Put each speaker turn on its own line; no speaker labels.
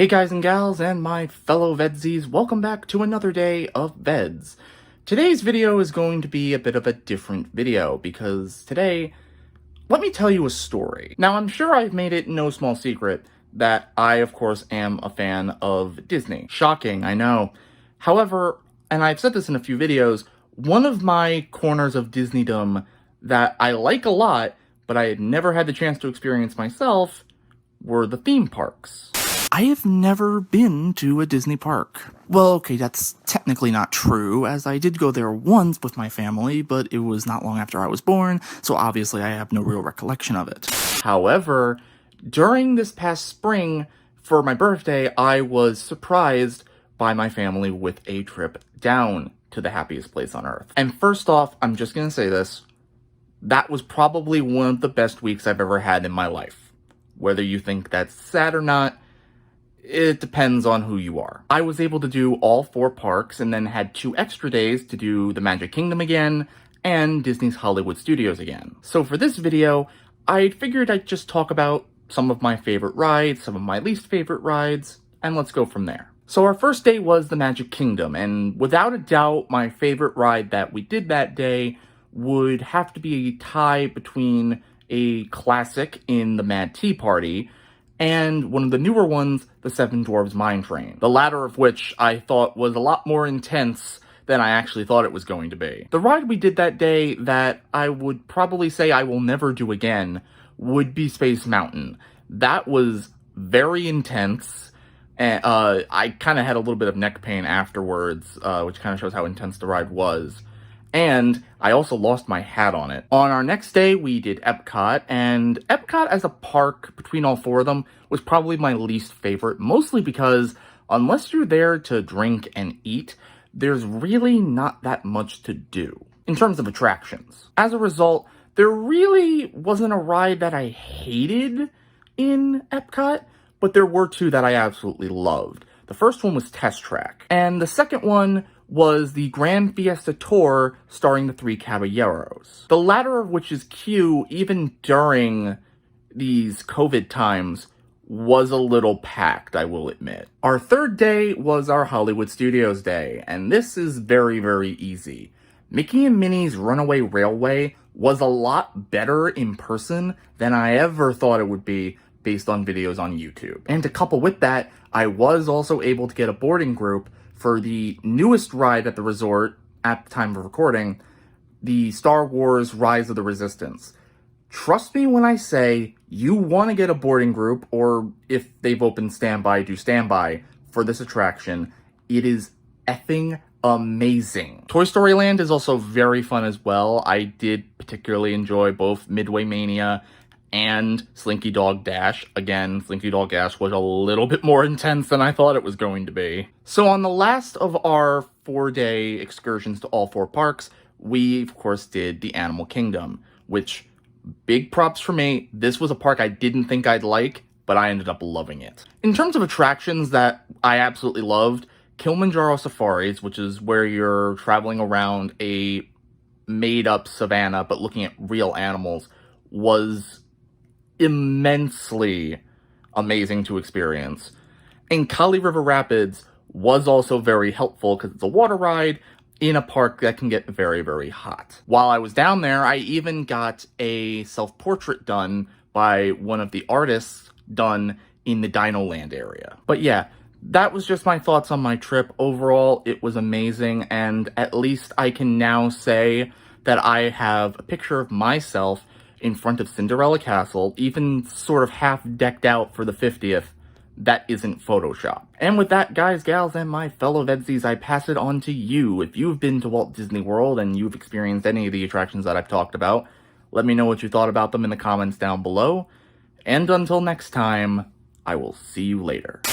Hey guys and gals and my fellow VEDS-ies, welcome back to another day of VEDS. Today's video is going to be a bit of a different video because today, let me tell you a story. Now I'm sure I've made it no small secret that I of course am a fan of Disney. Shocking, I know. However, and I've said this in a few videos, one of my corners of Disneydom that I like a lot, but I had never had the chance to experience myself, were the theme parks. I have never been to a Disney park. Well, okay, that's technically not true, as I did go there once with my family, but it was not long after I was born, so obviously I have no real recollection of it. However, during this past spring, for my birthday, I was surprised by my family with a trip down to the happiest place on earth. And first off, I'm just gonna say this, that was probably one of the best weeks I've ever had in my life. Whether you think that's sad or not, it depends on who you are. I was able to do all 4 parks and then had 2 extra days to do the Magic Kingdom again and Disney's Hollywood Studios again. So for this video, I figured I'd just talk about some of my favorite rides, some of my least favorite rides, and let's go from there. So our first day was the Magic Kingdom, and without a doubt, my favorite ride that we did that day would have to be a tie between a classic in the Mad Tea Party and one of the newer ones, the Seven Dwarfs Mine Train, the latter of which I thought was a lot more intense than I actually thought it was going to be. The ride we did that day that I would probably say I will never do again would be Space Mountain. That was very intense, and I kind of had a little bit of neck pain afterwards, which kind of shows how intense the ride was. And I also lost my hat on it. On our next day, we did Epcot, and Epcot as a park, between all 4 of them, was probably my least favorite, mostly because unless you're there to drink and eat, there's really not that much to do in terms of attractions. As a result, there really wasn't a ride that I hated in Epcot, but there were 2 that I absolutely loved. The first one was Test Track, and the second one was the Grand Fiesta Tour starring the 3 Caballeros. The latter of which is Q, even during these COVID times, was a little packed, I will admit. Our third day was our Hollywood Studios day, and this is very, very easy. Mickey and Minnie's Runaway Railway was a lot better in person than I ever thought it would be based on videos on YouTube. And to couple with that, I was also able to get a boarding group for the newest ride at the resort at the time of recording, the Star Wars Rise of the Resistance. Trust me when I say you want to get a boarding group, or if they've opened standby, do standby for this attraction. It is effing amazing. Toy Story Land is also very fun as well. I did particularly enjoy both Midway Mania and Slinky Dog Dash. Again, Slinky Dog Dash was a little bit more intense than I thought it was going to be. So on the last of our 4-day excursions to all 4 parks, we, of course, did the Animal Kingdom, which, big props for me, this was a park I didn't think I'd like, but I ended up loving it. In terms of attractions that I absolutely loved, Kilimanjaro Safaris, which is where you're traveling around a made-up savannah, but looking at real animals, was immensely amazing to experience. And Kali River Rapids was also very helpful because it's a water ride in a park that can get very, very hot. While I was down there, I even got a self-portrait done by one of the artists done in the Dino Land area. But yeah, that was just my thoughts on my trip. Overall, it was amazing, and at least I can now say that I have a picture of myself in front of Cinderella Castle, even sort of half decked out for the 50th, that isn't Photoshop. And with that, guys, gals, and my fellow VEDS-ies, I pass it on to you. If you've been to Walt Disney World and you've experienced any of the attractions that I've talked about, let me know what you thought about them in the comments down below. And until next time, I will see you later.